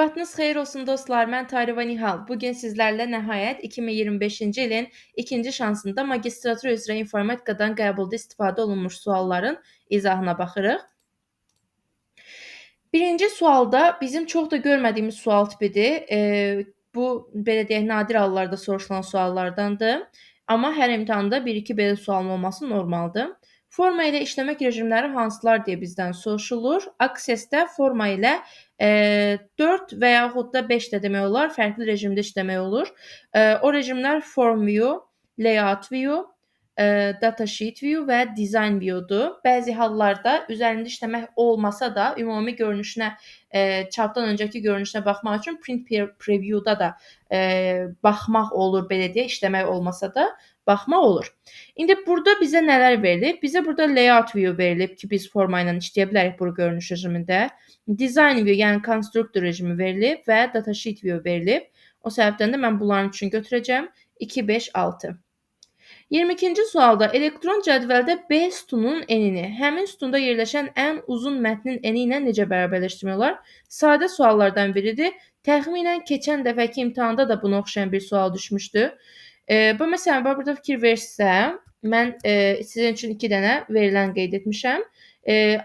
Vaxtınız xeyir olsun dostlar. Mən Tahirova Nihal. Bugün sizlərlə nəhayət 2025-ci ilin ikinci şansında magistratura üzrə informatikadan qəbulda istifadə olunmuş sualların izahına baxırıq. Birinci sualda bizim çox da görmədiyimiz sual tipidir. Bu belə deyək nadir hallarda soruşulan suallardandır. Amma hər imtahanda 1-2 belə sualın olması normaldır. Forma ilə işləmək rejimləri hansılar deyə bizdən soruşulur. Access-də forma ilə 4 və yaxud da 5 də demək olar, fərqli rejimdə işləmək olur. O rejimlər Form View, Layout View, Datasheet View və Design View-dur. Bəzi hallarda üzərində işləmək olmasa da ümumi görünüşünə, çapdan öncəki görünüşünə baxmaq üçün Print Preview-da da baxmaq olur, belə deyək, işləmək olmasa da baxmaq olur. İndi burada bizə nələr verilib? Bizə burada Layout View verilib ki, biz forma ilə işləyə bilərik bu görünüş rejimində. Design View, yəni konstruktor rejimi verilib və Datasheet View verilib. O səbəbdən də mən bunların üçün götürəcəm 2, 5, 6. 22-ci sualda elektron cədvəldə B sütununun enini həmin sütunda yerləşən ən uzun mətnin eni ilə necə bərabərləşdirmək olar? Sadə suallardan biridir. Təxminən keçən dəfəki imtahanda da buna oxşayan bir sual düşmüşdü. Bu məsələn, burada fikir versə, mən sizin üçün 2 dənə verilən qeyd etmişəm.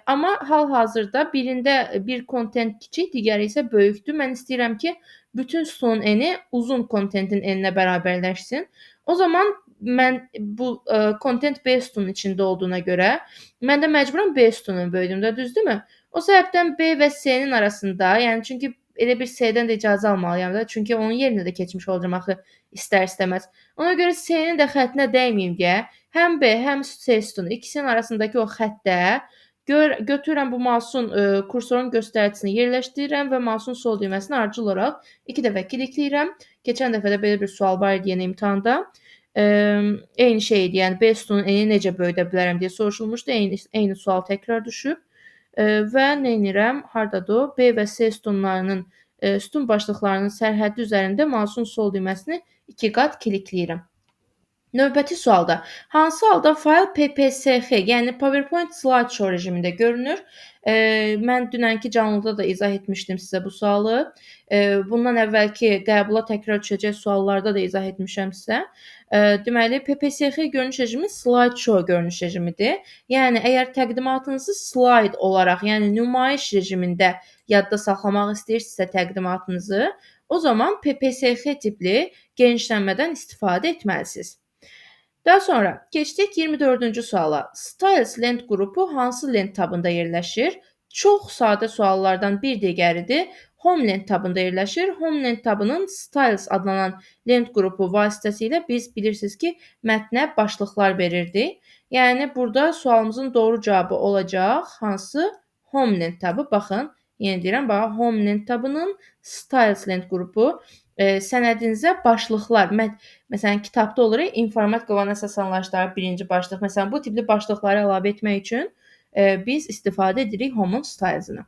Amma hal-hazırda birində bir kontent kiçik, digəri isə böyükdür. Mən istəyirəm ki, bütün sütunun eni uzun kontentin eninə bərabərləşsin. O zaman mən bu content B sütunun içində olduğuna görə mən də məcburam B sütununu böyüdüm də, düzdürmü? O səbəbdən B və C-nin arasında, yəni çünki elə bir C-dən də icazə almalıyam da, çünki onun yerinə də keçmiş olacağam axı istər-istəməz. Ona görə C-nin də xəttinə dəyməyim deyə həm B, həm C sütunu ikisinin arasındakı o xəttə götürürəm bu mouse'un kursorun göstəricisini yerləşdirirəm və mouse'un sol düyməsini ardıcıl olaraq 2 dəfə klikləyirəm. Keçən dəfə də belə bir sual var idi yenə imtahanda. Eyni şeydir, yəni B sütunun eni necə böyüdə bilərəm deyə soruşulmuşdu. Eyni sual təkrar düşüb və nə edirəm? Hardadır o? B və C sütunlarının sütun başlıqlarının sərhəddi üzərində mouse'un sol düyməsini 2 qat klikləyirəm. Növbəti sualda hansı halda fayl PPSX, yəni PowerPoint slideshow rejimində görünür? Mən dünənki canlıda da izah etmişdim sizə bu sualı. Bundan əvvəlki qəbula təkrar düşəcək suallarda da izah etmişəm sizə. Deməli, PPSX görünüş rejimi slideshow görünüş rejimidir. Yəni, əgər təqdimatınızı slide olaraq, yəni nümayiş rejimində yadda saxlamaq istəyirsinizsə təqdimatınızı, o zaman PPSX tipli genişlənmədən istifadə etməlisiniz. Daha sonra keçdik 24-cü suala. Styles lent qrupu hansı lent tabında yerləşir? Çox sadə suallardan bir digəridir. Home lent tabında yerləşir. Home lent tabının Styles adlanan lent qrupu vasitəsilə biz bilirsiniz ki, mətnə başlıqlar verirdik. Yəni burada sualımızın doğru cavabı olacaq hansı? Home lent tabı. Baxın, yenə deyirəm, bax Home lent tabının Styles lent qrupu sənədinizə başlıqlar, məsələn, kitabda olur, informatika və əsasanlaşdırılmış birinci başlıq. Məsələn, bu tipli başlıqları əlavə etmək üçün biz istifadə edirik Home Styles'ını.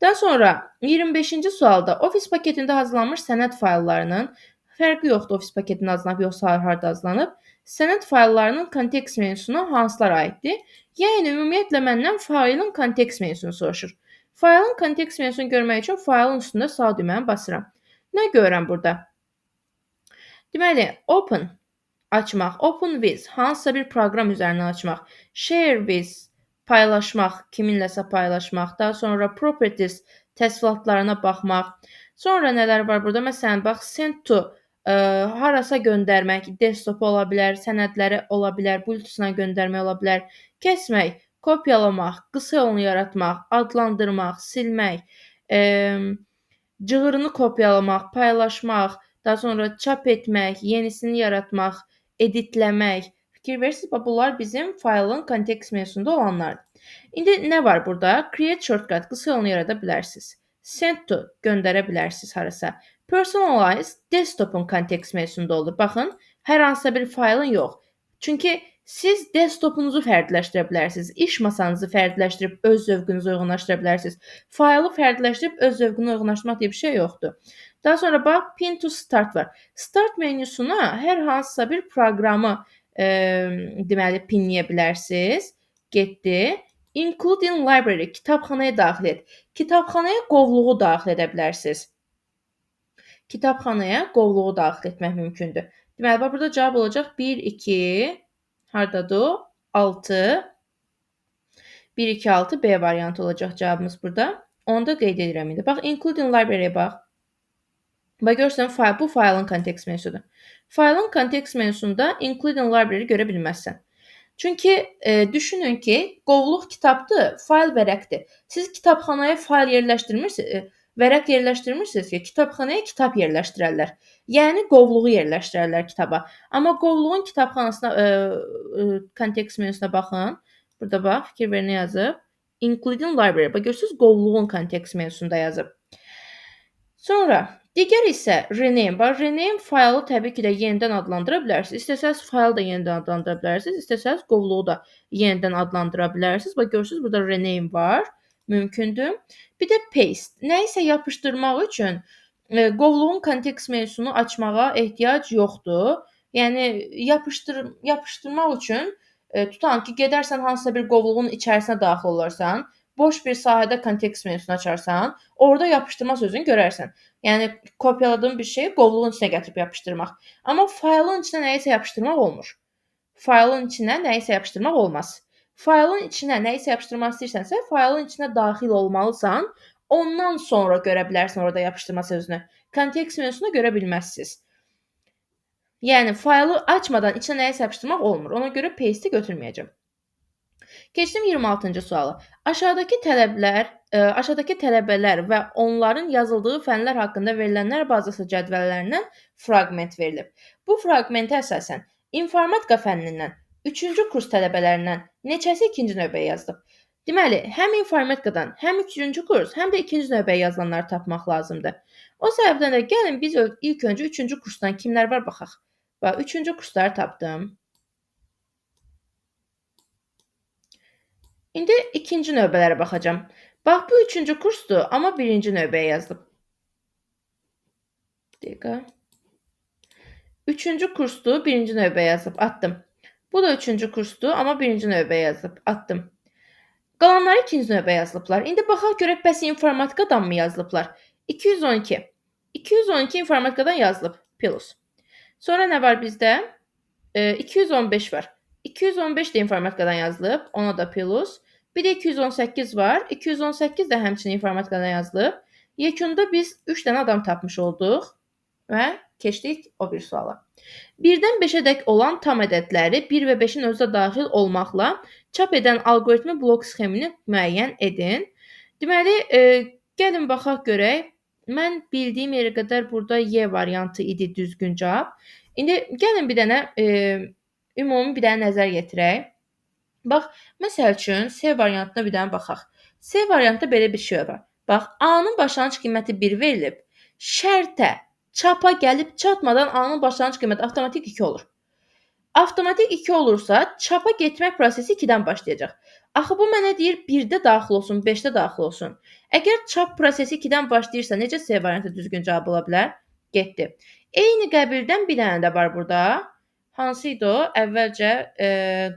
Daha sonra 25-ci sualda Office paketində hazırlanmış sənəd fayllarının fərqi yoxdur, Office paketində hazırlanıb yoxsa harda hazırlanıb. Sənəd fayllarının kontekst menüsuna hansılar aiddir? Yəni ümumiyyətlə məndən faylın kontekst menüsünü soruşur. Faylın kontekst menüsünü görmək üçün faylın üstündə sağ düyməni basıram. Nə görürəm burada? Deməli, open açmaq, open with hansısa bir proqram üzərindən açmaq, share with paylaşmaq, kiminləsə paylaşmaq, daha sonra properties təsdiqatlarına baxmaq. Sonra nələr var burada? Məsələn, bax send to harasa göndərmək, desktop ola bilər, sənədləri ola bilər, Bluetooth-la göndərmək ola bilər, kəsmək, kopyalamaq, qısa yolunu yaratmaq, adlandırmaq, silmək, cığırını kopyalamaq, paylaşmaq, daha sonra çap etmək, yenisini yaratmaq, editləmək. Fikir verirsiniz, bunlar bizim faylın kontekst menüsündə olanlardır. İndi nə var burada? Create shortcut, qısa yolunu yarada bilərsiniz. Send to, göndərə bilərsiniz harasa. Personalize, desktopun kontekst menüsündə olur. Baxın, hər hansısa bir faylın yox. Çünki siz desktopunuzu fərdiləşdirə bilərsiniz. İş masanızı fərdiləşdirib öz zövqünüzə uyğunlaşdıra bilərsiniz. Faylı fərdiləşdirib öz zövqünə uyğunlaşdırmaq deyə bir şey yoxdur. Daha sonra bax, pin to start var. Start menüsuna hər hansısa bir proqramı deməli pinləyə bilərsiniz. Getdi. Include in library, kitabxanaya daxil et. Kitabxanaya qovluğu daxil edə bilərsiniz. kitabxanaya qovluğu daxil etmək mümkündür. Deməli, bax burada cavab olacaq 1, 2, hardadır o? 6, 1, 2, 6 B variantı olacaq cavabımız burada. Onu da qeyd edirəm indi. Bax, including library-yə bax. Bax, görürsən, bu faylın kontekst menüsüdür. Faylın kontekst menüsündə including library görə bilməzsən. Çünki düşünün ki, qovluq kitabdır, fayl vərəqdir. Siz kitabxanaya fayl yerləşdirmirsiniz, vərəq yerləşdirmirsiniz ki, kitabxanaya kitab yerləşdirərlər. Yəni qovluğu yerləşdirərlər kitaba. Amma qovluğun kitabxanasına kontekst menüsünə baxın. Burada bax, fikir verin nə yazıb? Including library. Bax, görürsüz, qovluğun kontekst menüsündə yazıb. Sonra digər isə rename. Bax, rename faylı təbii ki də yenidən adlandıra bilərsiniz. İstəsəz faylı da yenidən adlandıra bilərsiniz, istəsəz qovluğu da yenidən adlandıra bilərsiniz. Bax, görürsüz, burada rename var. Mümkündür. Bir də paste. Nə isə yapışdırmaq üçün qovluğun kontekst menüsünü açmağa ehtiyac yoxdur. Yəni yapışdırmaq üçün tutan ki, gedərsən hansısa bir qovluğun içərisinə daxil olarsan, boş bir sahədə kontekst menüsünü açarsan, orada yapışdırma sözünü görərsən. Yəni kopyaladığın bir şeyi qovluğun içinə gətirib yapışdırmaq. Amma faylın içinə nəyisə yapışdırmaq olmur. Faylın içinə nəyisə yapışdırmaq olmaz. Faylın içinə nəyisə yapışdırmaq istəyirsənsə, faylın içinə daxil olmalısan. Ondan sonra görə bilərsən orada yapışdırma sözünü. Kontekst menüsünü görə bilməzsiniz. Yəni faylı açmadan içinə nəyisə yapışdırmaq olmur. Ona görə paste-i götürməyəcəm. Keçdim 26-cı suala. Aşağıdakı tələbələr və onların yazıldığı fənlər haqqında verilənlər bazası cədvəllərindən fraqment verilib. Bu fraqmentə əsasən informatika fənnindən 3-cü kurs tələbələrindən neçəsi ikinci növbəyə yazılıb? Deməli, həm informatikadan, həm 3-cü kurs, həm də ikinci növbəyə yazılanları tapmaq lazımdır. O səbəbdən də gəlin biz ilk öncə 3-cü kursdan kimlər var baxaq. Bax, 3-cü kursları tapdım. İndi ikinci növbələrə baxacağam. Bax, bu 3-cü kursdur, amma birinci növbəyə yazılıb. Dəqiqə. 3-cü kursdur, birinci növbəyə yazılıb, atdım. Bu da 3-cü kursdur, amma birinci növbəyə yazılıb, atdım. Qalanları ikinci növbəyə yazılıblar. İndi baxaq görək, bəs informatikadan mı yazılıblar? 212. 212 informatikadan yazılıb, plus. Sonra nə var bizdə? 215 var. 215 də informatikadan yazılıb, ona da plus. Bir də 218 var. 218 də həmçinin informatikadan yazılıb. Yekunda biz 3 dənə adam tapmış olduq və keçdik o bir suala. 1-dən 5-ə dək olan tam ədədləri 1 və 5-in özünə daxil olmaqla çap edən alqoritmi blok sxemini müəyyən edin. Deməli, gəlin baxaq görək. Mən bildiyim yerə qədər burada Y variantı idi düzgün cavab. İndi gəlin bir dənə ümumi bir dənə nəzər yetirək. Bax, məsəl üçün C variantına bir dənə baxaq. C variantda belə bir şey var. Bax, A-nın başlanğıc qiyməti 1 verilib. Şərtə çapa gəlib çatmadan A-nın başlanğıc qiyməti avtomatik 2 olur. Avtomatik 2 olursa, çapa getmək prosesi 2-dən başlayacaq. Axı bu mənə deyir 1-də daxil olsun, 5-də daxil olsun. Əgər çap prosesi 2-dən başlayırsa, necə C variantı düzgün cavab ola bilər? Getdi. Eyni qəbildən bir dənə də var burada. Hansı idi o? Əvvəlcə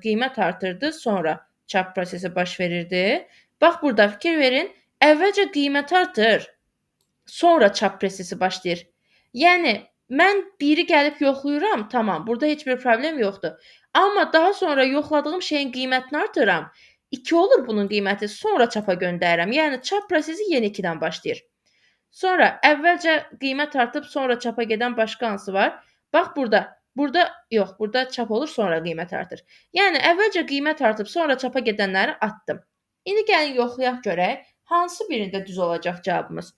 qiymət artırdı, sonra çap prosesi baş verirdi. Bax, burada fikir verin. Əvvəlcə qiymət artır, sonra çap prosesi başlayır. Yəni, mən 1-i gəlib yoxlayıram, tamam, burada heç bir problem yoxdur. Amma daha sonra yoxladığım şeyin qiymətini artıram. 2 olur bunun qiyməti, sonra çapa göndərirəm. Yəni, çap prosesi yeni 2-dən başlayır. Sonra əvvəlcə qiymət artıb, sonra çapa gedən başqa hansı var? Bax, burada çap olur, sonra qiymət artır. Yəni, əvvəlcə qiymət artıb, sonra çapa gedənləri atdım. İndi gəlin yoxlayaq görək, hansı birində düz olacaq cavabımız.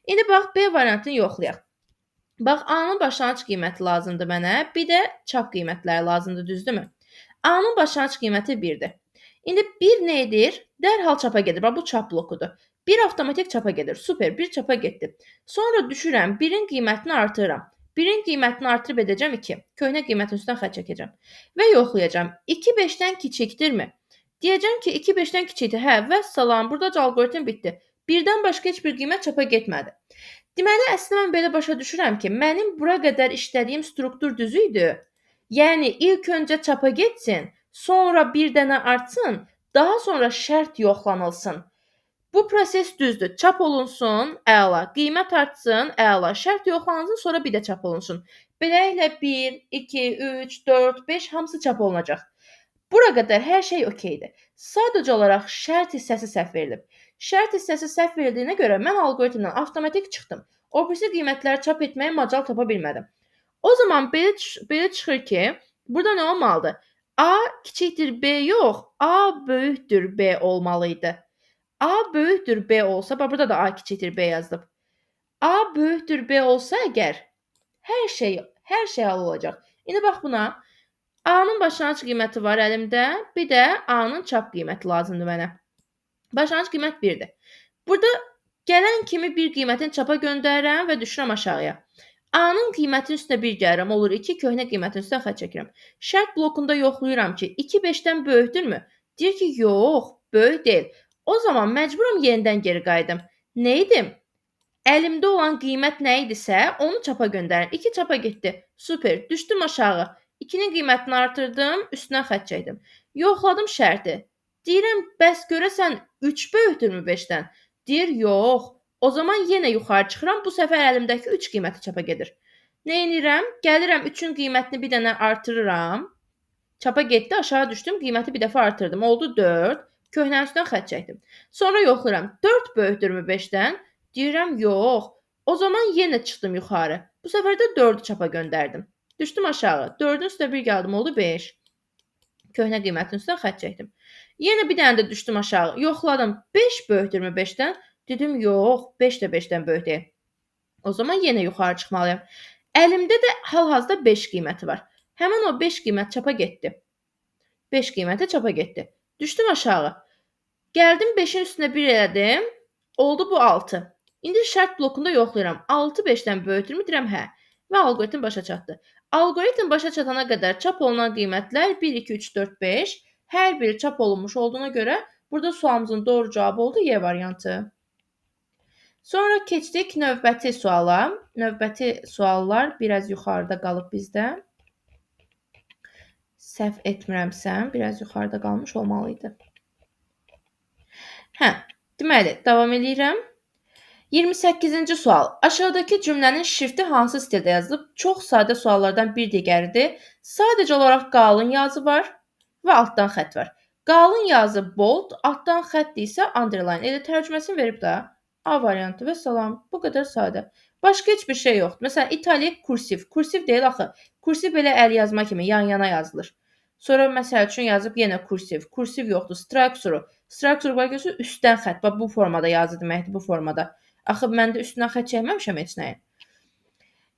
İndi bax, B variantını yoxlayaq. Bax, A-nın başlanğıc qiyməti lazımdır mənə, bir də çap qiymətləri lazımdır, düzdürmü? A-nın başlanğıc qiyməti 1-dir. İndi 1 nə edir? Dərhal çapa gedir. Bax, bu çap blokudur. 1 avtomatik çapa gedir. Super, 1 çapa getdi. Sonra düşürəm, 1-in qiymətini artırıram. 1-in qiymətini artırıb edəcəm 2. Köhnə qiymətin üstündən xətt çəkəcəm. Və yoxlayacam. 2 5-dən kiçikdirmi? Deyəcəm ki, 2 5-dən kiçikdir. Hə, vəssalam, buradaca alqoritm bitdi. 1-dən başqa heç bir qiymət çapa getmədi. Deməli, əslində mən belə başa düşürəm ki, mənim bura qədər işlədiyim struktur düz idi. Yəni, ilk öncə çapa getsin, sonra bir dənə artsın, daha sonra şərt yoxlanılsın. Bu proses düzdür. Çap olunsun, əla. Qiymət artsın, əla. Şərt yoxlansın, sonra bir də çap olunsun. Beləliklə 1, 2, 3, 4, 5 hamısı çap olunacaq. Bura qədər hər şey okeydir. Sadəcə olaraq şərt hissəsi səhv verilib. Şərt hissəsi səhv verildiyinə görə mən alqoritmdən avtomatik çıxdım. O birisi qiymətləri çap etməyə macal tapa bilmədim. O zaman belə çıxır ki, burada nə olmalıdır? A kiçikdir B yox, A böyükdür B olmalı idi. A böyükdür B olsa, bax burada da A kiçikdir B yazılıb. A böyükdür B olsa əgər hər şey hal olacaq. İndi bax buna A-nın başlanğıc qiyməti var əlimdə, bir də A-nın çap qiyməti lazımdır mənə. Başlanğıc qiymət 1-dir. Burada gələn kimi bir qiymətin çapa göndərirəm və düşürəm aşağıya. A-nın qiymətinin üstünə 1 gəlirəm, olur 2, köhnə qiymətin üstünə xətt çəkirəm. Şərt blokunda yoxlayıram ki, 2 5-dən böyükdürmü? Deyir ki, yox, böyük deyil. O zaman məcburam yenidən geri qayıdım. Nə edim? Əlimdə olan qiymət nə idisə, onu çapa göndərim. 2 çapa getdi. Super. Düşdüm aşağı. 2-nin qiymətini artırdım, üstünə xətt çəkdim. Yoxladım şərti. Deyirəm, bəs görəsən 3 böyükdürmü 5-dən? Deyir, yox. O zaman yenə yuxarı çıxıram. Bu səfər əlimdəki 3 qiyməti çapa gedir. Nə edirəm? Gəlirəm 3-ün qiymətini bir dənə artırıram. Çapa getdi, aşağı düşdüm, qiyməti bir dəfə artırdım. Oldu 4. Köhnənin üstünə xətt çəkdim. Sonra yoxlayıram. 4 böyükdürmü 5-dən? Deyirəm, yox. O zaman yenə çıxdım yuxarı. Bu səfər də 4-ü çapa göndərdim. Düşdüm aşağı. 4-ün üstünə 1 gəldim, oldu 5. Köhnə qiymətin üstünə xətt çəkdim. Yenə bir dənə də düşdüm aşağı. Yoxladım. 5 böyükdürmü 5-dən? Dedim, yox, 5 də 5-dən böyük deyil. O zaman yenə yuxarı çıxmalıyam. Əlimdə də hal-hazırda 5 qiyməti var. Həmin o 5 qiymət çapa getdi. 5 qiyməti çapa getdi. Düşdüm aşağı. Gəldim 5-in üstünə 1 elədim. Oldu bu 6. İndi şərt blokunda yoxlayıram. 6 5-dən böyükdürmü? Deyirəm, hə. Və alqoritm başa çatdı. Alqoritm başa çatana qədər çap olunan qiymətlər 1, 2, 3, 4, 5. Hər biri çap olunmuş olduğuna görə burada sualımızın doğru cavabı oldu Y variantı. Sonra keçdik növbəti suala. Növbəti suallar biraz yuxarıda qalıb bizdə. Səhv etmirəmsəm, biraz yuxarıda qalmış olmalıydı. Deməli, davam edirəm. 28-ci sual. Aşağıdakı cümlənin şrifti hansı stildə yazılıb? Çox sadə suallardan bir digəridir. Sadəcə olaraq qalın yazı var və altdan xətt var. Qalın yazı bold, altdan xətt isə underline. Elə tərcüməsini verib də. A variantı və salam. Bu qədər sadə. Başqa heç bir şey yoxdur. Məsələn, italik kursiv. Kursiv deyil axı. Kursiv belə əl yazma kimi yan-yana yazılır. Sonra məsəl üçün yazıb yenə kursiv. Kursiv yoxdur. Structure. Structure var görürsüz, üstdən xətt. Bax bu formada yazı deməkdir, bu formada. Axı mən də üstündən xətt çəkməmişəm heç nəyə.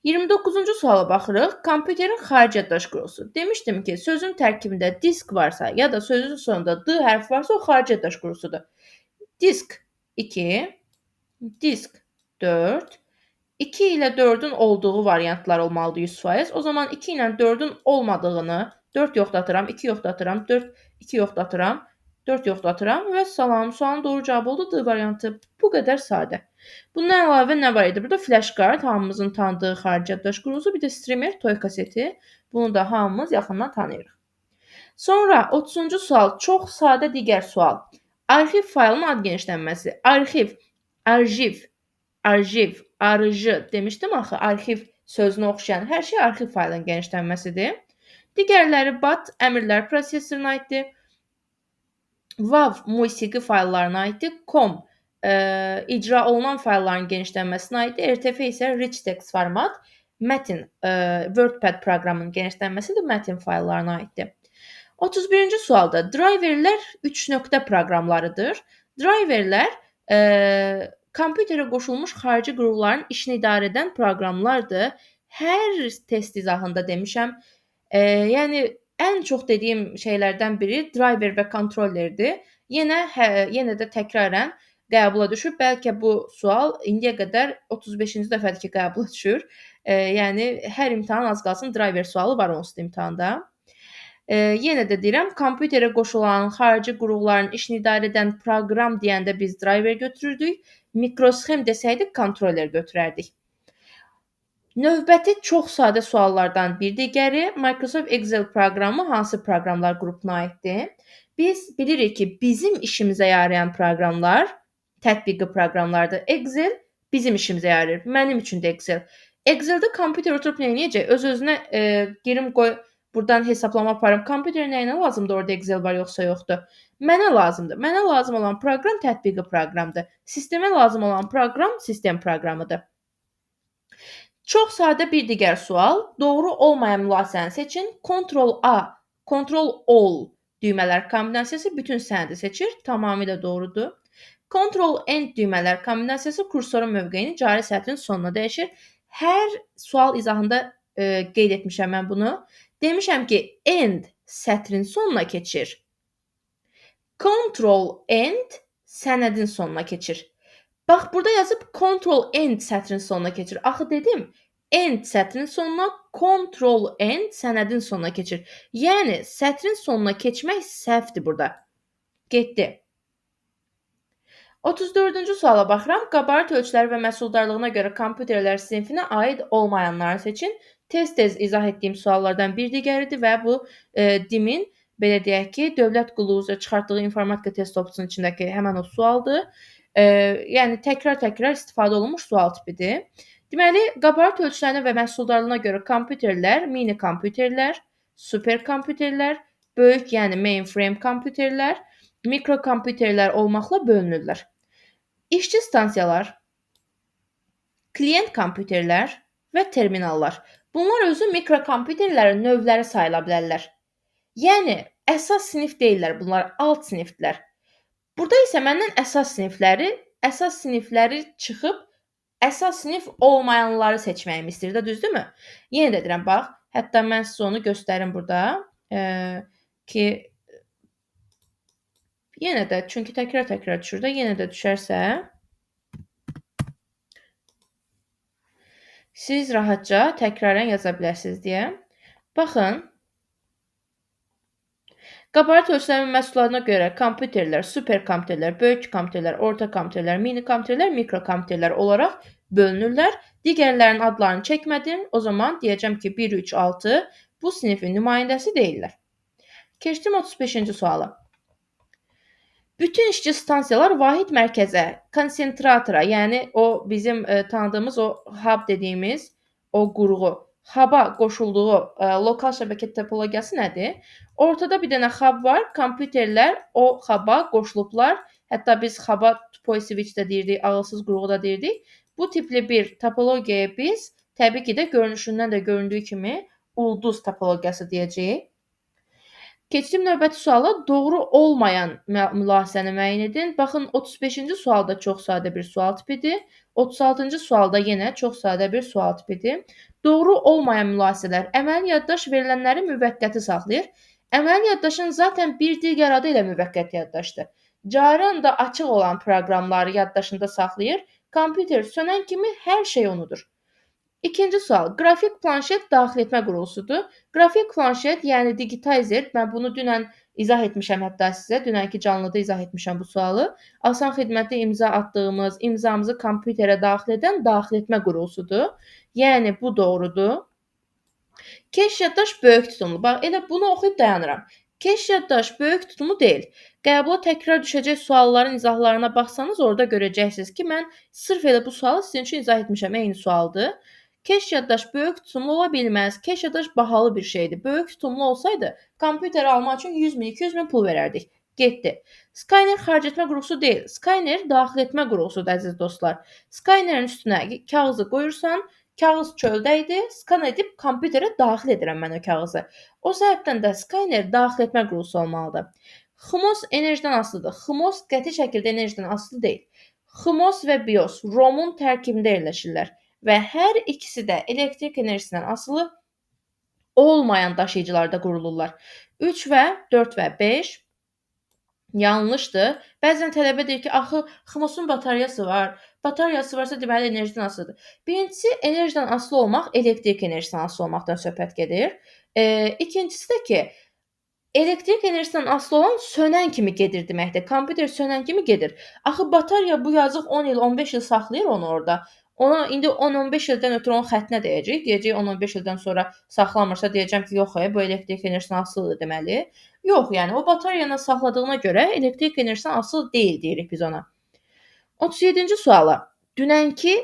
29-cu suala baxırıq. Kompüterin xarici yaddaş qurusu. Demişdim ki, sözün tərkibində disk varsa ya da sözün sonunda D hərfi varsa, o xarici yaddaş qurusudur. Disk 2, disk 4, 2 ilə 4-ün olduğu variantlar olmalıdır 100%. O zaman 2 ilə 4-ün olmadığını 4 yoxlatıram, 2 yoxlatıram, 4, 2 yoxlatıram, 4 yoxlatıram və salam. Sualın doğru cavabı oldu D variantı. Bu qədər sadə. Bundan əlavə nə var idi? Burada flashcard, hamımızın tanıdığı xarici yaddaş qurusu, bir də streamer, toy kaseti. Bunu da hamımız yaxından tanıyırıq. Sonra 30-cu sual, çox sadə digər sual. Arxiv faylının ad genişlənməsi. Arxiv demişdim axı, arxiv sözünə oxşayan hər şey arxiv faylının genişlənməsidir. Digərləri BAT əmrlər prosesoruna aiddir. WAV musiqi fayllarına aiddir. COM icra olunan faylların genişlənməsinə aiddir. RTV isə rich text format, mətin WordPad proqramının genişlənməsi də mətin fayllarına aiddir. 31-ci sualda driverlər 3 nöqtə proqramlarıdır. Driverlər kompüterə qoşulmuş xarici qurğuların işini idarə edən proqramlardır. Hər test izahında demişəm. Yəni ən çox dediyim şeylərdən biri driver və kontrollerdir. Yenə də təkrarən qəbula düşür. Bəlkə bu sual indiyə qədər 35-ci dəfədir ki, qəbula düşür. Yəni hər imtahan az qalsın driver sualı var onsuz imtahanda. Yenə də deyirəm, kompüterə qoşulan xarici qurğuların işini idarə edən proqram deyəndə biz driver götürürdük. Mikrosxem desəydik kontroller götürərdik. Növbəti çox sadə suallardan bir digəri Microsoft Excel proqramı hansı proqramlar qrupuna aiddir? Biz bilirik ki, bizim işimizə yarayan proqramlar tətbiqi proqramlardır. Excel bizim işimizə yarayır. Mənim üçün də Excel. Exceldə kompüter oturub nə edəcək? Öz-özünə girim qoy burdan hesablama aparım. Kompüterə nəyinə lazımdır? Orada Excel var yoxsa yoxdur? Mənə lazımdır. Mənə lazım olan proqram tətbiqi proqramdır. Sistemə lazım olan proqram sistem proqramıdır. Çox sadə bir digər sual. Doğru olmayan mülasəni seçin. Ctrl-A, Ctrl-All düymələr kombinasiyası bütün sənədi seçir. Tamamilə doğrudur. Ctrl-End düymələr kombinasiyası kursorun mövqeyini cari sətrin sonuna dəyişir. Hər sual izahında qeyd etmişəm mən bunu. Demişəm ki, end sətrin sonuna keçir. Ctrl-End sənədin sonuna keçir. Bax, burada yazıb Ctrl-End sətrin sonuna keçir. Axı dedim, end sətrin sonuna, Ctrl-End sənədin sonuna keçir. Yəni, sətrin sonuna keçmək səhvdir burada. Getdi. 34-cü suala baxıram. Qabarət ölçüləri və məhsuldarlığına görə kompüterlər sinfinə aid olmayanları seçin. Tez-tez izah etdiyim suallardan bir digəridir və bu DİM-in, belə deyək ki, dövlət qulu üzrə çıxartdığı informatika test toplusunun içindəki həmən o sualdır. Yəni təkrar-təkrar istifadə olunmuş sual tipidir. Deməli, qabarət ölçülərinə və məhsuldarlığına görə kompüterlər, mini kompüterlər, superkompüterlər, böyük, yəni mainframe kompüterlər, mikrokompüterlər olmaqla bölünürlər. İşçi stansiyalar, klient kompüterlər və terminallar. Bunlar özü mikrokompüterlərin növləri sayıla bilərlər. Yəni, əsas sinif deyillər, bunlar alt sinifdirlər. Burada isə məndən əsas sinifləri çıxıb, əsas sinif olmayanları seçməyimi istəyir də, düzdürmü? Yenə də deyirəm, bax, hətta mən sizə onu göstərim burada ki, yenə də, çünki təkrar-təkrar düşür də, yenə də düşərsə, siz rahatca təkrarən yaza bilərsiniz deyə. Baxın, qabarət ölçüləri və məhsullarına görə kompüterlər, superkompüterlər, böyük kompüterlər, orta kompüterlər, mini kompüterlər, mikrokompüterlər olaraq bölünürlər. Digərlərinin adlarını çəkmədim. O zaman deyəcəm ki, 1, 3, 6 bu sinifin nümayəndəsi deyillər. Keçdim 35-ci suala. Bütün işçi stansiyalar vahid mərkəzə, konsentratora, yəni o bizim tanıdığımız o hub dediyimiz o qurğu, hub'a qoşulduğu lokal şəbəkə topologiyası nədir? Ortada bir dənə hub var, kompüterlər o hub'a qoşulublar. Hətta biz hub'a tupoy switch də deyirdik, ağılsız qurğu da deyirdik. Bu tipli bir topologiyaya biz təbii ki də görünüşündən də göründüyü kimi ulduz topologiyası deyəcəyik. Keçdim növbəti suala. Doğru olmayan mülasəni müəyyən edin. Baxın, 35-ci sualda çox sadə bir sual tipidir. 36-cı sualda yenə çox sadə bir sual tipidir. Doğru olmayan mülasələr əməli yaddaş verilənləri müvəqqəti saxlayır. Əməli yaddaşın zaten bir digər adı ilə müvəqqəti yaddaşdır. Cari anda açıq olan proqramları yaddaşında saxlayır. Kompüter sönən kimi hər şey onudur. İkinci sual. Qrafik planşet daxil etmə qurğusudur. Qrafik planşet, yəni digitizer, mən bunu dünən izah etmişəm hətta sizə, dünənki canlıda izah etmişəm bu sualı. Asan xidmətli imza atdığımız, imzamızı kompüterə daxil edən daxil etmə qurğusudur. Yəni bu doğrudur. Keş yaddaş böyük tutumlu. Bax, elə bunu oxuyub dayanıram. Keş yaddaş böyük tutumlu deyil. Qəbula təkrar düşəcək sualların izahlarına baxsanız, orada görəcəksiniz ki, mən sırf elə bu sualı sizin üçün izah etmişəm. Eyni sualdır. Keş yaddaş böyük tutumlu ola bilməz. Keş yaddaş bahalı bir şeydir. Böyük tutumlu olsaydı, kompüteri almaq üçün 100 min, 200 min pul verərdik. Getdi. Skyner xaric etmə qurğusu deyil. Skyner daxil etmə qurğusudur, əziz dostlar. Skynerin üstünə kağızı qoyursan, kağız çöldə idi, skan edib kompüterə daxil edirəm mən o kağızı. O səbəbdən də Skyner daxil etmə qurğusu olmalıdır. XMOS enerjidən asılıdır. XMOS qəti şəkildə enerjidən asılı deyil. XMOS və BIOS ROM-un tərkibində yerləşirlər və hər ikisi də elektrik enerjisindən asılı olmayan daşıyıcılarda qurulurlar. 3 və 4 və 5 yanlışdır. Bəzən tələbə deyir ki, axı XMOS-un bataryası var. Bataryası varsa deməli enerjidən asılıdır. Birincisi, enerjidən asılı olmaq elektrik enerjisindən asılı olmaqdan söhbət gedir. İkincisi də ki, elektrik enerjisindən asılı olan sönən kimi gedir deməkdir. Kompüter sönən kimi gedir. Axı batarya bu yazıq 10 il, 15 il saxlayır onu orada. Ona indi 10-15 ildən ötürü onun xəttinə dəyəcək. Deyəcək 10-15 ildən sonra saxlamırsa deyəcəm ki, yox, bu elektrik enerjisindən asılıdır deməli. Yox, yəni o bataryanı saxladığına görə elektrik enerjisindən asılı deyil deyirik biz ona. 37-ci suala. Dünənki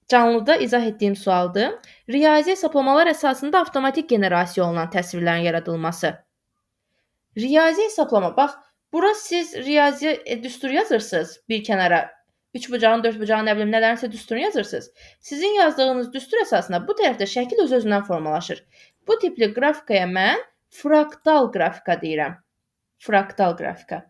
canlıda izah etdiyim sualdır. Riyazi hesablamalar əsasında avtomatik generasiya olunan təsvirlərin yaradılması. Riyazi hesablama, bax, bura siz riyazi düstur yazırsınız bir kənara. 3 bucağın, 4 bucağın, nə bilim, nələrinsə düsturunu yazırsınız. Sizin yazdığınız düstur əsasında bu tərəfdə şəkil öz-özündən formalaşır. Bu tipli qrafikaya mən fraktal qrafika deyirəm. Fraktal qrafika.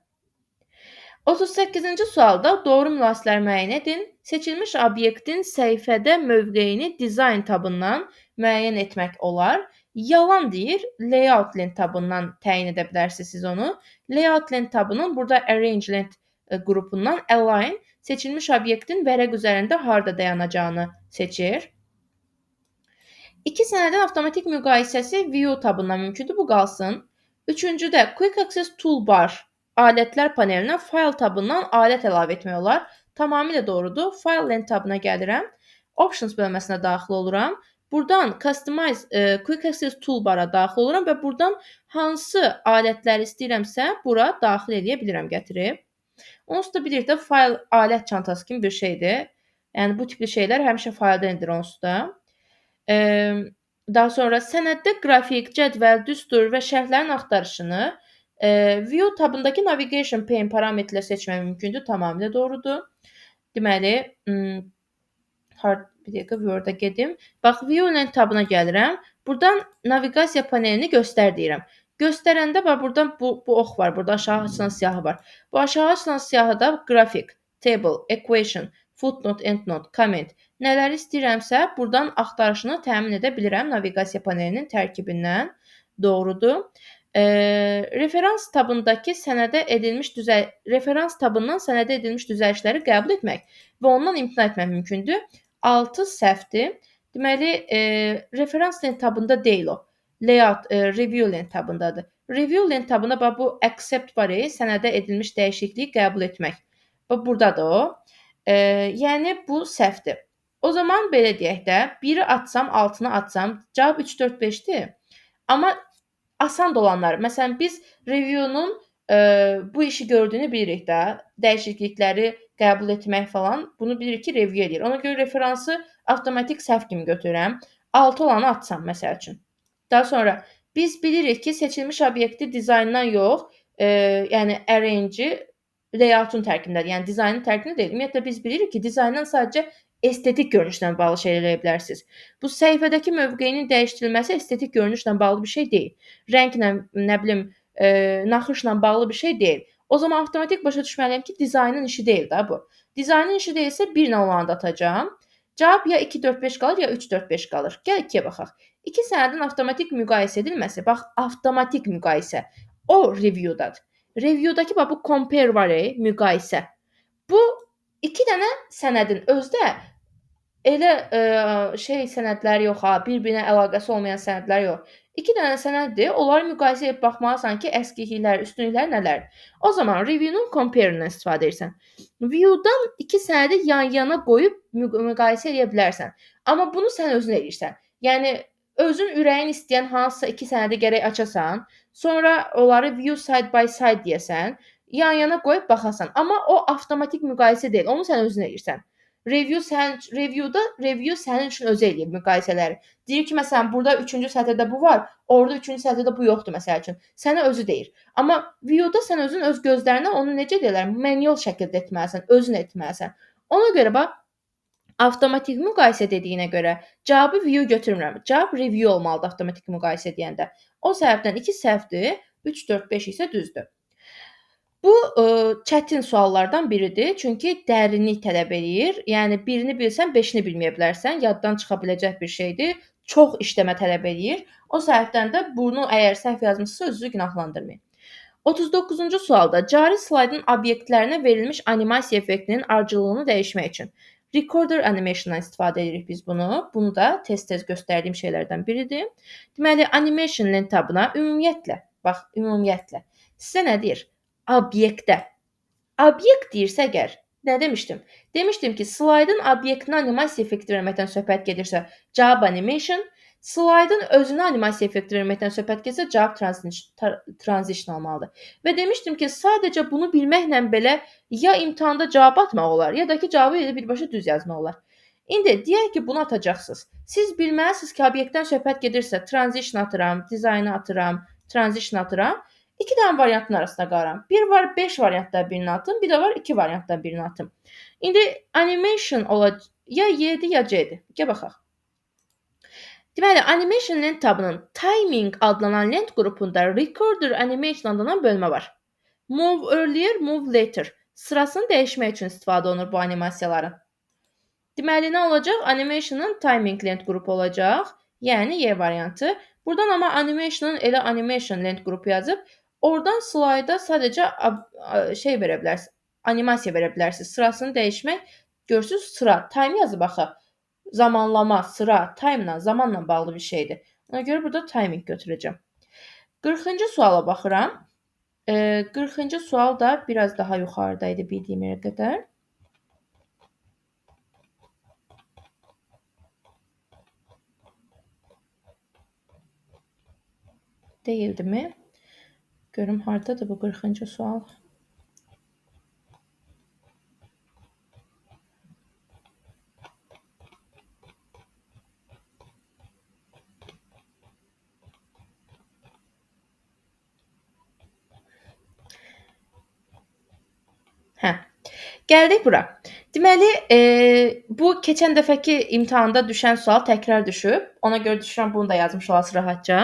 38-ci sualda doğru mülasirələri müəyyən edin. Seçilmiş obyektin səhifədə mövqeyini dizayn tabından müəyyən etmək olar. Yalan deyir. Layout lent tabından təyin edə bilərsiniz siz onu. Layout lent tabının burada arrange lent qrupundan align seçilmiş obyektin vərəq üzərində harda dayanacağını seçir. İki sənədin avtomatik müqayisəsi view tabından mümkündür. Bu qalsın. Üçüncüdə quick access toolbar alətlər panelindən file tabından alət əlavə etmək olar. Tamamilə doğrudur. File lent tabına gəlirəm. Options bölməsinə daxil oluram. Buradan customize quick access toolbara daxil oluram və buradan hansı alətləri istəyirəmsə bura daxil edə bilirəm gətirib. Onsuz da bilirik də file alət çantası kimi bir şeydir. Yəni bu tipli şeylər həmişə faylda indirir onsuz da. Daha sonra sənəddə qrafik, cədvəl, düstur və şərhlərin axtarışını view tabındakı navigation pane parametrlə seçmək mümkündür. Tamamilə doğrudur. Deməli, bir dəqiqə Word-a gedim. Bax, view lent tabına gəlirəm. Buradan naviqasiya panelini göstər deyirəm. Göstərəndə bax, buradan bu ox var. Burada aşağı açılan siyahı var. Bu aşağı açılan siyahıda qrafik, table, equation, footnote, endnote, comment nələri istəyirəmsə, buradan axtarışını təmin edə bilirəm naviqasiya panelinin tərkibindən. Doğrudur. Referans tabındakı sənədə edilmiş referans tabından sənədə edilmiş düzəlişləri qəbul etmək və ondan imtina etmək mümkündür. 6 səhvdir. Deməli, referans lent tabında deyil o. Layout, review lent tabındadır. Review lent tabında bax bu accept var, sənədə edilmiş dəyişikliyi qəbul etmək. Bax burdadır o. Yəni bu səhvdir. O zaman belə deyək də, 1-i atsam, 6-nı atsam, cavab 3, 4, 5-dir. Amma asan da olanlar, məsələn, biz review'nun bu işi gördüyünü bilirik də, dəyişiklikləri qəbul etmək falan, bunu bilirik ki, review edir. Ona görə referansı avtomatik səhv kimi götürürəm. 6 olanı atsam, məsəl üçün. Daha sonra, biz bilirik ki, seçilmiş obyekti dizayndan yox, yəni arrange-i layoutun tərkibindədir. Yəni dizaynın tərkibində deyil. Ümumiyyətlə biz bilirik ki, dizayndan sadəcə estetik görünüşlə bağlı şeylər eləyə bilərsiniz. Bu səhifədəki mövqeyinin dəyişdirilməsi estetik görünüşlə bağlı bir şey deyil. Rənglə, nə bilim, naxışla bağlı bir şey deyil. O zaman avtomatik başa düşməliyəm ki, dizaynın işi deyil də bu. Dizaynın işi deyilsə 1 ilə olanı da atacağam. Cavab ya 2, 4, 5 qalır, ya 3, 4, 5 qalır. Gəl 2-yə baxaq. İki sənədin avtomatik müqayisə edilməsi, bax, avtomatik müqayisə, o review'dadır. Review'dakı bax, bu compare var, müqayisə. Bu iki dənə sənədin özdə elə sənədlər yox ha, bir-birinə əlaqəsi olmayan sənədlər yox. 2 dənə sənəddir, onları müqayisə edib baxmalısan ki, əskikliklər, üstünlüklər nələrdir. O zaman review-nun compare-ından istifadə edirsən. View-dan 2 sənədi yan-yana qoyub müqayisə edə bilərsən. Amma bunu sən özün edirsən. Yəni özün ürəyin istəyən hansısa 2 sənədi gərək açasan, sonra onları view side by side deyəsən, yan-yana qoyub baxasan. Amma o avtomatik müqayisə deyil, onu sən özün edirsən. Review'da review sənin üçün özü eləyir müqayisələri. Deyir ki, məsələn, burada 3-cü sətirdə bu var, orada 3-cü sətirdə bu yoxdur məsəl üçün. Sənə özü deyir. Amma view'da sən özün öz gözlərinə onu necə deyirlər, manual şəkildə etməlisən, özün etməlisən. Ona görə bax, avtomatik müqayisə dediyinə görə cavabı view götürmürəm. Cavab review olmalıdır avtomatik müqayisə deyəndə. O səbəbdən 2 səhvdir, 3, 4, 5 isə düzdür. Bu çətin suallardan biridir, çünki dərinlik tələb eləyir. Yəni birini bilsən, 5-ni bilməyə bilərsən, yaddan çıxa biləcək bir şeydir. Çox işləmə tələb eləyir. O səbəbdən də bunu əgər səhv yazmısınızsa özünüzü günahlandırmayın. 39-cu sualda cari slaydın obyektlərinə verilmiş animasiya effektinin ardıcıllığını dəyişmək üçün recorder animation-dan istifadə edirik biz bunu. Bunu da tez-tez göstərdiyim şeylərdən biridir. Deməli, animation lent tabına ümumiyyətlə, bax, ümumiyyətlə sizə nə deyir? Obyektə. Obyekt deyirsə əgər, nə demişdim? Demişdim ki, slaydın obyektinə animasiya effekti verməkdən söhbət gedirsə, cavab animation, Slaydın özünə animasiya effekti verməkdən söhbət getsə, cavab transition olmalıdır. Və demişdim ki, sadəcə bunu bilməklə belə ya imtahanda cavab atmaq olar, ya da ki, cavabı elə birbaşa düz yazmaq olar. İndi deyək ki, bunu atacaqsınız. Siz bilməlisiniz ki, obyektdən söhbət gedirsə, transition atıram, dizaynı atıram, transition atıram. İki dənə variantın arasında qalıram. Bir var 5 variantdan birini atım, bir də var 2 variantdan birini atım. İndi animation olacaq ya Y-dir, ya C-dir. Gəl baxaq. Deməli, animation lent tabının timing adlanan lent qrupunda recorder animation adlanan bölmə var. Move earlier, move later sırasını dəyişmək üçün istifadə olunur bu animasiyaların. Deməli, nə olacaq? Animation'ın timing lent qrupu olacaq, yəni Y variantı. Buradan amma animation'ın elə animation lent qrupu yazıb, oradan slayda sadəcə verə bilərsiniz, animasiya verə bilərsiniz. Sırasını dəyişmək, görürsüz, sıra, time yazıb axı. Zamanlama, sıra, time-la, zamanla bağlı bir şeydir. Ona görə burada timing götürəcəm. 40-cı suala baxıram. 40-cı sual da biraz daha yuxarıdaydı bildiyim yerə qədər. Deyildimi? Görüm hardadır bu 40-cı sual. Gəldik bura. Deməli, bu keçən dəfəki imtahanda düşən sual təkrar düşüb. Ona görə düşünürəm bunu da yazmış olasınız rahatca.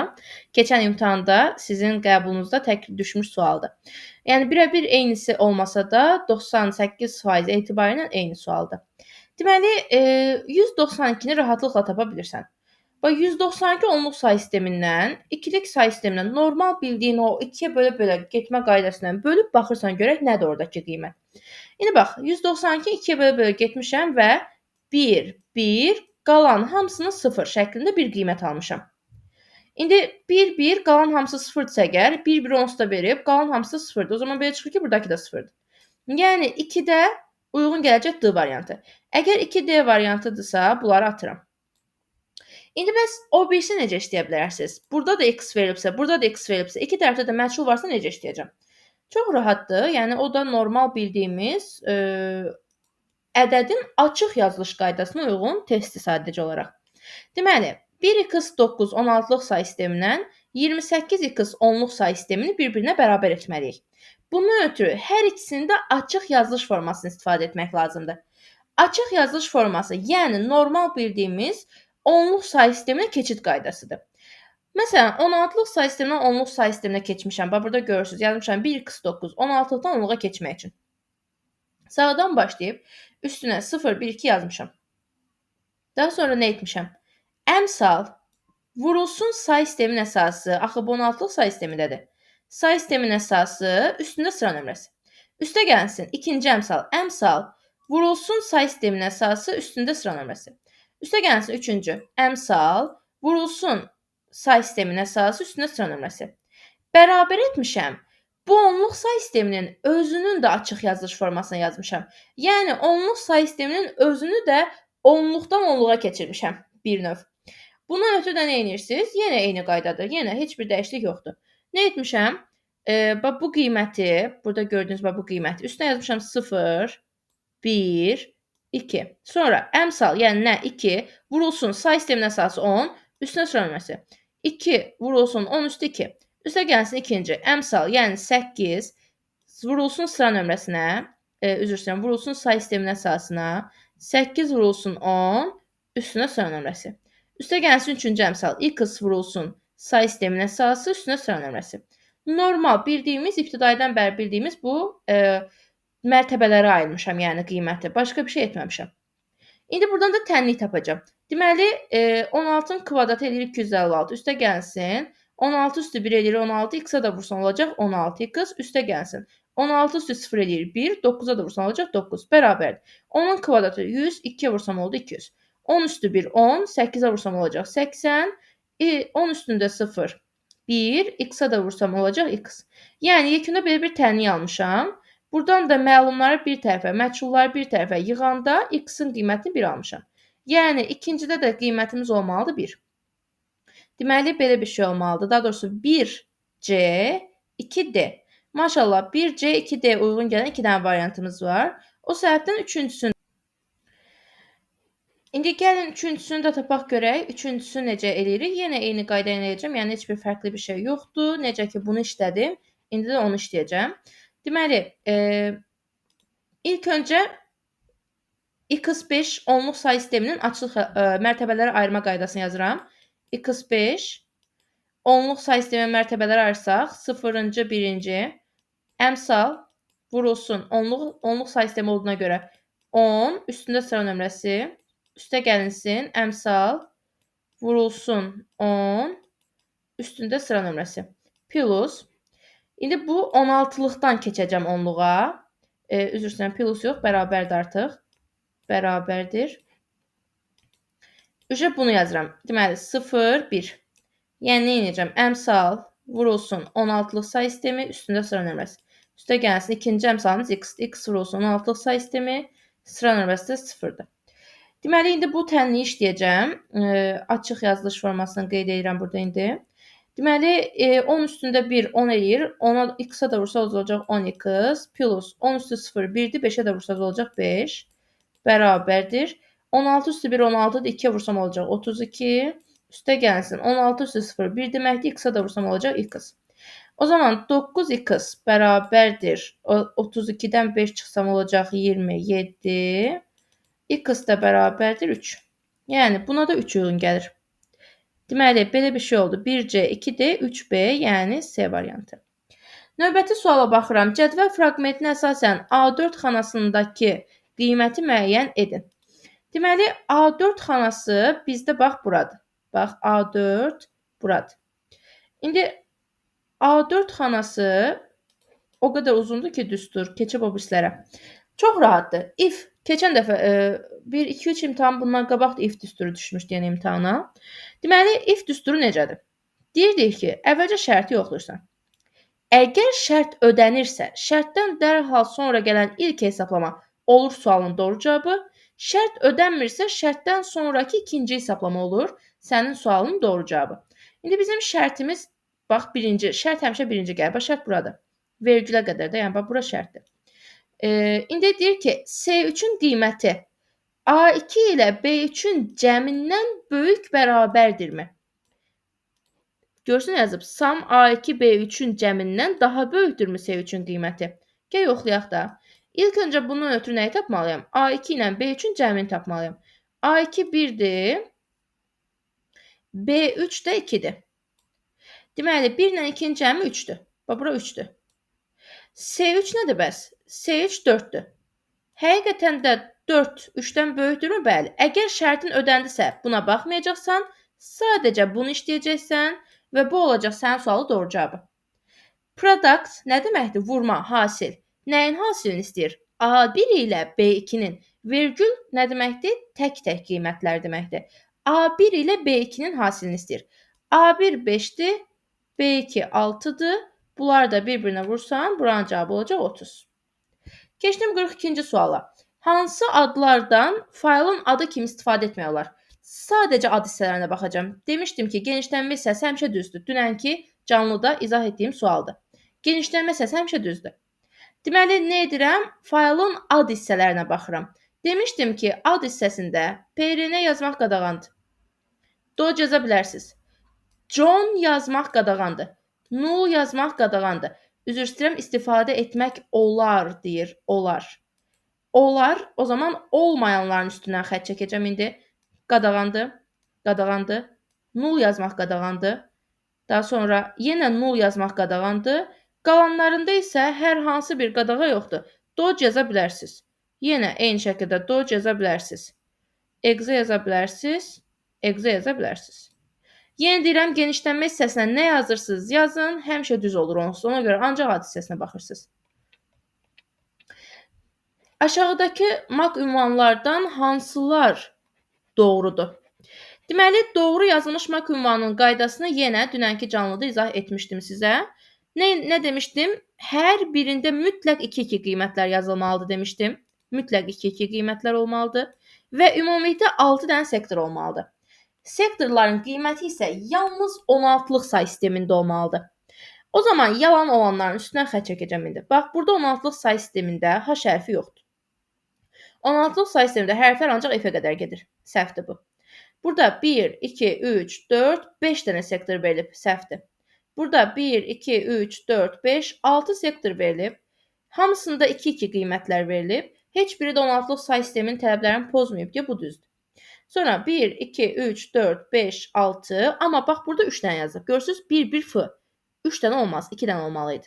Keçən imtahanda sizin qəbulunuzda düşmüş sualdır. Yəni birə-bir eynisi olmasa da 98% etibarı ilə eyni sualdır. Deməli, 192-ni rahatlıqla tapa bilirsən. Bax 192 onluq say sistemindən, ikilik say sistemindən normal bildiyin o 2-yə bölə-bölə getmə qaydasından bölüb baxırsan görək nədir oradakı qiymət. İndi bax 192 2-yə bölə-bölə getmişəm və 1, 1, qalan hamısını 0 şəklində bir qiymət almışam. İndi 1, 1, qalan hamısı 0-dırsa əgər, 1, 1 onsuz da verib, qalan hamısı 0-dır. O zaman belə çıxır ki, buradakı da 0-dır. Yəni 2-də uyğun gələcək D variantı. Əgər 2D variantıdırsa, bunları atıram. İndi bəs o birisi necə işləyə bilərsiniz? Burada da x verilibsə, burada da x verilibsə, iki tərəfdə də məchul varsa necə işləyəcəm? Çox rahatdır. Yəni o da normal bildiyimiz ədədin açıq yazılış qaydasına uyğun testdir sadəcə olaraq. Deməli, 1x9 16-lıq say sistemindən 28x 10-luq say sistemini bir-birinə bərabər etməliyik. Bundan ötürü hər ikisini də açıq yazılış formasını istifadə etmək lazımdır. Açıq yazılış forması, yəni normal bildiyimiz 10-luq say sisteminə keçid qaydasıdır. Məsələn, 16-lıq say sistemindən 10-luq say sisteminə keçmişəm. Bax, burada görürsünüz, yazmışam 1x9, 16-lıqdan 10-luğa keçmək üçün. Sağdan başlayıb, üstünə 0, 1, 2 yazmışam. Daha sonra nə etmişəm? Əmsal vurulsun say sistemin əsası, axı bu 16-lıq say sistemindədir. Say sistemin əsası, üstündə sıra nömrəsi. Üstə gəlsin, ikinci əmsal. Əmsal vurulsun say sistemin əsası, üstündə sıra nömrəsi. Üstə gəlsin, üçüncü. Əmsal vurulsun say sistemin əsası, üstündə sıra nömrəsi. Bərabər etmişəm. Bu onluq say sisteminin özünün də açıq yazılış formasına yazmışam. Yəni onluq say sisteminin özünü də onluqdan onluğa keçirmişəm bir növ. Bundan ötürü də nə edirsiniz? Yenə eyni qaydadır. Yenə heç bir dəyişiklik yoxdur. Nə etmişəm? Bax bu qiyməti, burada gördüyünüz bax bu qiyməti üstünə yazmışam 0, 1, 2. Sonra əmsal, yəni nə? 2 vurulsun say sistemin əsası 10, üstünə sıra nömrəsi. 2 vurulsun 10 üstü 2. Üstə gəlsin ikinci. Əmsal, yəni 8 vurulsun sıra nömrəsinə, üzr istəyirəm, vurulsun say sistemin əsasına. 8 vurulsun 10, üstünə sıra nömrəsi. Üstə gəlsin üçüncü əmsal. X vurulsun say sistemin əsası, üstünə sıra nömrəsi. Normal bildiyimiz, ibtidaidən bəri bildiyimiz bu mərtəbələrə ayırmışam, yəni qiyməti. Başqa bir şey etməmişəm. İndi buradan da tənlik tapacağam. Deməli, 16-nın kvadratı eləyir 256. Üstə gəlsin. 16 üstü 1 eləyir 16. X-a da vursan olacaq 16x. Üstə gəlsin. 16 üstü 0 eləyir 1. 9-a da vursan olacaq 9. Bərabərdir. 10-un kvadratı 100. 2-yə vursam oldu 200. 10 üstü 1 10. 8-ə vursam olacaq 80. 10 üstündə 0 1. X-a da vursam olacaq x. Yəni, yekunda belə bir tənlik almışam. Buradan da məlumları bir tərəfə, məchulları bir tərəfə yığanda x-in qiymətini 1 almışam. Yəni, ikincidə də qiymətimiz olmalıdır 1. Deməli, belə bir şey olmalıdır. Daha doğrusu 1C, 2D. Maşallah, 1C, 2D uyğun gələn 2 dənə variantımız var. O səbəbdən üçüncüsünü. İndi gəlin üçüncüsünü də tapaq görək. Üçüncüsünü necə eləyirik? Yenə eyni qayda ilə eləyəcəm. Yəni heç bir fərqli bir şey yoxdur. Necə ki bunu işlədim, indi də onu işləyəcəm. Deməli, ilk öncə x5 onluq say sisteminin açılış mərtəbələrə ayırma qaydasını yazıram. x5 onluq say sistemi mərtəbələrə ayırsaq, 0-cı, 1-ci əmsal vurulsun. Onluq say sistemi olduğuna görə 10 üstündə sıra nömrəsi, üstə gəlinsin, əmsal vurulsun 10 üstündə sıra nömrəsi. Plus. İndi bu 16-lıqdan keçəcəm onluğa. Üzr istəyirəm, plus yox, bərabərdir artıq. Bərabərdir. Bunu yazıram. Deməli, 0, 1. Yəni, nə edəcəm? Əmsal vurulsun 16-lıq say sistemi, üstündə sıra nömrəsi. Üstə gəlsin, ikinci əmsalımız x-dir. X vurulsun 16-lıq say sistemi, sıra nömrəsi də 0-dır. Deməli, indi bu tənliyi işləyəcəm. Açıq yazılış formasını qeyd edirəm burada indi. Deməli, 10 üstündə 1, 10 eləyir. Ona x-a da vursaq olacaq 10x, plus 10 üstü 0, 1-dir. 5-ə də vursaq olacaq 5. Bərabərdir. 16 üstü 1, 16-dır. 2-yə vursam olacaq 32. Üstə gəlsin. 16 üstü 0, 1 deməkdir. X-a da vursam olacaq x. O zaman 9x bərabərdir. 32-dən 5 çıxsam olacaq 27. X da bərabərdir 3. Yəni, buna da 3 uyğun gəlir. Deməli, belə bir şey oldu. 1C, 2D, 3B, yəni C variantı. Növbəti suala baxıram. Cədvəl fraqmentinə əsasən A4 xanasındakı qiyməti müəyyən edin. Deməli, A4 xanası bizdə bax buradır. Bax, A4 buradır. İndi A4 xanası o qədər uzundur ki, düstur. Keçib o birislərə. Çox rahatdır. If, keçən dəfə 1-2-3 imtahan bundan qabaq if düsturu düşmüşdü, yəni imtahana. Deməli, if düsturu necədir? Deyirdik ki, əvvəlcə şərti yoxlayırsan. Əgər şərt ödənirsə, şərtdən dərhal sonra gələn ilk hesablama olur sualın doğru cavabı. Şərt ödənmirsə, şərtdən sonraki ikinci hesablama olur sənin sualın doğru cavabı. İndi bizim şərtimiz, bax, birinci. Şərt həmişə birinci gəlir. Bax, şərt buradır. Vergülə qədər də, yəni bax, bura şərtdir. İndi deyir ki, C3-ün qiyməti A2 ilə B3-ün cəmindən böyük bərabərdirmi? Görsün yazıb, sam A2 B3-ün cəmindən daha böyükdürmü C3-ün qiyməti? Gəl yoxlayaq da. İlk öncə bunun ötürü nəyi tapmalıyam? A2 ilə B3-ün cəmini tapmalıyam. A2 1-dir, B3 də 2-dir. Deməli, 1 ilə 2-nin cəmi 3-dür. Bax, bura 3-dür. C3 nədir bəs? C3 4-dür. Həqiqətən də 4 3-dən böyükdürmü? Bəli. Əgər şərtin ödəndisə, buna baxmayacaqsan, sadəcə bunu işləyəcəksən və bu olacaq sənin sualı doğru cavabı. Product nə deməkdir? Vurma, hasil. Nəyin hasilini istəyir? A1 ilə B2-nin. Vergül nə deməkdir? Tək-tək qiymətlər deməkdir. A1 ilə B2-nin hasilini istəyir. A1 5-dir, B2 6-dır. Bunlar da bir-birinə vursan, buranın cavabı olacaq 30. Keçdim 42-ci suala. Hansı adlardan faylın adı kimi istifadə etmək olar? Sadəcə ad hissələrinə baxacağam. Demişdim ki, genişlənmə hissəsi həmişə düzdür. Dünənki canlıda izah etdiyim sualdır. Genişlənmə hissəsi həmişə düzdür. Deməli, nə edirəm? Faylın ad hissələrinə baxıram. Demişdim ki, ad hissəsində PRN yazmaq qadağandır. Doc yaza bilərsiniz. John yazmaq qadağandır. Null yazmaq qadağandır. Üzr istəyirəm, istifadə etmək olar deyir, olar. Olar, o zaman olmayanların üstündən xətt çəkəcəm indi. Qadağandır, qadağandır. Null yazmaq qadağandır. Daha sonra yenə null yazmaq qadağandır. Qalanlarında isə hər hansı bir qadağa yoxdur. Doc yaza bilərsiniz. Yenə eyni şəkildə doc yaza bilərsiniz. Exe yaza bilərsiniz. Exe yaza bilərsiniz. Yenə deyirəm, genişlənmə hissəsinə nə yazırsınız, yazın. Həmişə düz olur onsuz. Ona görə ancaq ad hissəsinə baxırsınız. Aşağıdakı mak ünvanlardan hansılar doğrudur? Deməli, doğru yazılmış mak ünvanının qaydasını yenə dünənki canlıda izah etmişdim sizə. Nə demişdim? Hər birində mütləq 2-2 qiymətlər yazılmalıdır demişdim. Mütləq 2-2 qiymətlər olmalıdır. Və ümumilikdə 6 dənə sektor olmalıdır. Sektorların qiyməti isə yalnız 16-lıq say sistemində olmalıdır. O zaman yalan olanların üstündən xətt çəkəcəm indi. Bax, burada 16-lıq say sistemində H hərfi yoxdur. 16-lıq say sistemində hərflər ancaq F-ə qədər gedir. Səhvdir bu. Burada 1, 2, 3, 4, 5 dənə sektor verilib. Səhvdir. Burada 1, 2, 3, 4, 5, 6 sektor verilib. Hamısında 2-2 qiymətlər verilib. Heç biri də 16-lıq say sisteminin tələblərini pozmayıb ki, bu düzdür. Sonra 1, 2, 3, 4, 5, 6. Amma bax, burada 3 dənə yazıb. Görürsünüz, 1, 1 F. 3 dənə olmaz, 2 dənə olmalıydı.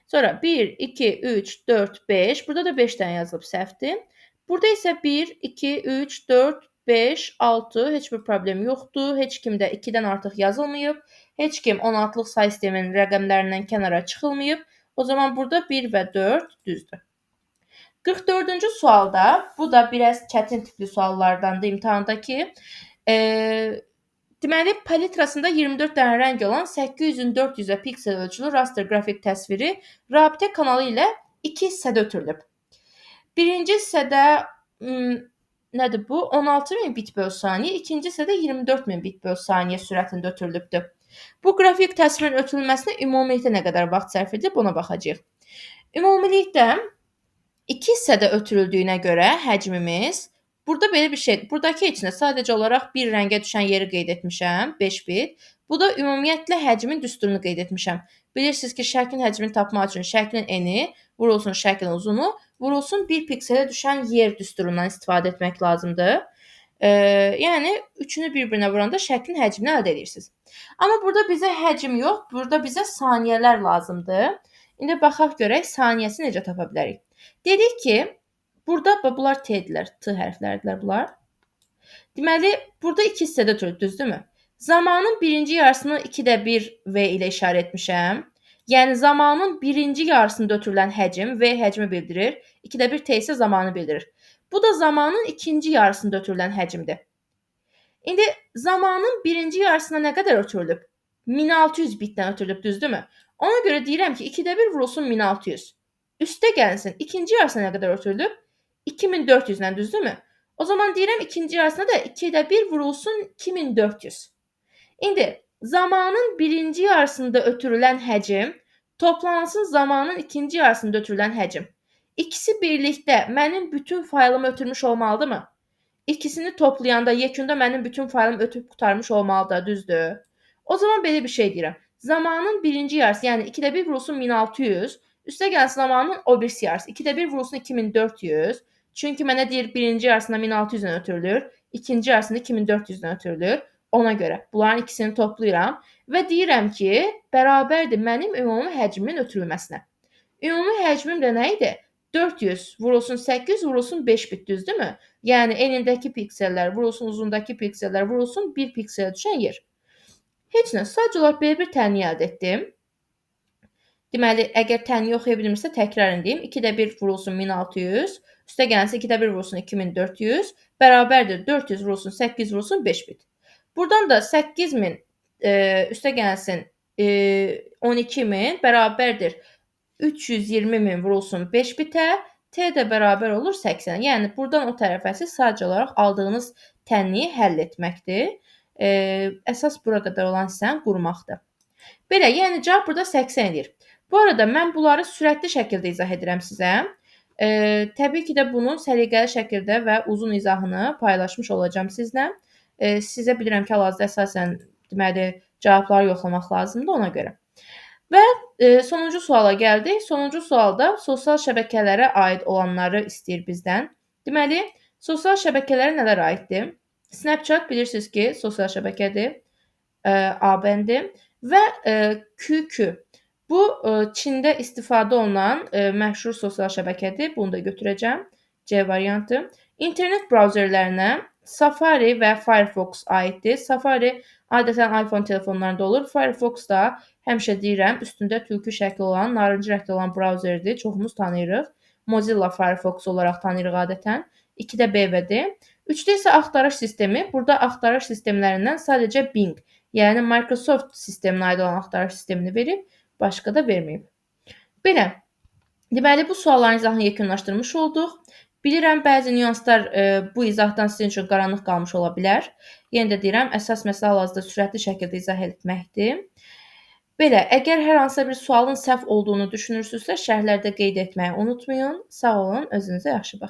Sonra 1, 2, 3, 4, 5. Burada da 5 dənə yazılıb, səhvdir. Burada isə 1, 2, 3, 4, 5, 6. Heç bir problem yoxdur. Heç kimdə 2-dən artıq yazılmayıb. Heç kim 16-lıq say sisteminin rəqəmlərindən kənara çıxılmayıb. O zaman burada 1 və 4 düzdür. 44-cü sualda, bu da biraz çətin tipli suallardandır imtahandakı. Deməli, palitrasında 24 dənə rəng olan 800-ün 400-ə piksel ölçülü raster qrafik təsviri rabitə kanalı ilə 2 hissədə ötürülüb. Birinci hissədə nədir bu? 16.000 bit böl saniyə, ikinci hissədə 24.000 bit böl saniyə sürətində ötürülübdür. Bu qrafik təsvirin ötürülməsinə ümumilikdə nə qədər vaxt sərf edilib, ona baxacağıq. Ümumilikdə 2 hissədə ötürüldüyünə görə həcmimiz, burada belə bir şeydir. Buradakı içində sadəcə olaraq bir rəngə düşən yeri qeyd etmişəm, 5 bit. Bu da ümumiyyətlə həcmin düsturunu qeyd etmişəm. Bilirsiniz ki, şəklin həcmini tapmaq üçün şəklin eni vurulsun şəklin uzunu, vurulsun bir pikselə düşən yer düsturundan istifadə etmək lazımdır. Yəni, üçünü bir-birinə vuranda şəklin həcmini əldə edirsiniz. Amma burada bizə həcm yox, burada bizə saniyələr lazımdır. İndi baxaq görək, saniyəsi necə tapa bilərik. Dedik ki, burada bunlar T-dirlər, T hərfləridirlər bunlar. Deməli, burada 2 hissədə ötürülür, düzdürmü? Zamanın birinci yarısını 2də 1 V ilə işarə etmişəm. Yəni, zamanın birinci yarısında ötürülən həcm V həcmi bildirir. 2də 1 T isə zamanı bildirir. Bu da zamanın ikinci yarısında ötürülən həcmdir. İndi zamanın birinci yarısına nə qədər ötürülüb? 1600 bitdən ötürülüb, düzdürmü? Ona görə deyirəm ki, 2də 1 vurulsun 1600. Üstə gəlsin, ikinci yarısına nə qədər ötürülüb? 2400-dən, düzdürmü? O zaman deyirəm, ikinci yarısına da 2də 1 vurulsun 2400. İndi, zamanın birinci yarısında ötürülən həcm, toplansın zamanın ikinci yarısında ötürülən həcm. İkisi birlikdə mənim bütün faylımı ötürmüş olmalıdırmı? İkisini toplayanda yekunda mənim bütün faylım ötüb qutarmış olmalıdır, düzdür? O zaman belə bir şey deyirəm. Zamanın birinci yarısı, yəni 2də 1 vurulsun 1600, üstə gəlsin zamanın o birisi yarısı. 2də 1 vurulsun 2400. Çünki mənə deyir birinci yarısında 1600-dən ötürülür, ikinci yarısında 2400-dən ötürülür. Ona görə bunların ikisini toplayıram və deyirəm ki, bərabərdir mənim ümumi həcmimin ötürülməsinə. Ümumi həcmim də nə idi? 400 vurulsun 800 vurulsun 5 bit, düzdürmü? Yəni enindəki piksellər vurulsun uzundakı piksellər vurulsun 1 pikselə düşən yer. Heç nə, sadəcə olaraq belə bir tənliyi əldə etdim. Deməli, əgər tənliyi oxuya bilmirsə, təkrar edeyim. 2də 1 vurulsun 1600, üstə gəlsə 2də 1 vurulsun 2400, bərabərdir 400 vurulsun 800 vurulsun 5 bit. Buradan da 8000 üstə gəlsin 12000 bərabərdir 320.000 vurulsun 5 bitə, T də bərabər olur 80. Yəni, buradan o tərəfə siz sadəcə olaraq aldığınız tənliyi həll etməkdir. Əsas bura qədər olan hissəni qurmaqdır. Belə, yəni cavab burada 80 edir. Bu arada mən bunları sürətli şəkildə izah edirəm sizə. Təbii ki də bunun səliqəli şəkildə və uzun izahını paylaşmış olacağam sizlə. Sizə bilirəm ki, hal-hazırda əsasən deməli cavabları yoxlamaq lazımdır ona görə. Və sonuncu suala gəldik. Sonuncu sualda sosial şəbəkələrə aid olanları istəyir bizdən. Deməli, sosial şəbəkələrə nələr aiddir? Snapchat bilirsiniz ki, sosial şəbəkədir, A bəndi və QQ. Bu, Çində istifadə olunan məşhur sosial şəbəkədir. Bunu da götürəcəm. C variantı. İnternet brauzerlərinə Safari və Firefox aiddir. Safari adətən iPhone telefonlarında olur. Firefox da həmişə deyirəm, üstündə tülkü şəkli olan, narıncı rəngli olan brauzerdir. Çoxumuz tanıyırıq. Mozilla Firefox olaraq tanıyırıq adətən. 2-də B və D. 3-də isə axtarış sistemi. Burada axtarış sistemlərindən sadəcə Bing, yəni Microsoft sisteminə aid olan axtarış sistemini verib, başqa da verməyib. Belə, deməli bu sualların izahını yekunlaşdırmış olduq. Bilirəm bəzi nüanslar, bu izahdan sizin üçün qaranlıq qalmış ola bilər. Yenə də deyirəm, əsas məsələ hal-hazırda sürətli şəkildə izah etməkdir. Belə, əgər hər hansısa bir sualın səhv olduğunu düşünürsünüzsə, şərhlərdə qeyd etməyi unutmayın. Sağ olun, özünüzə yaxşı baxın.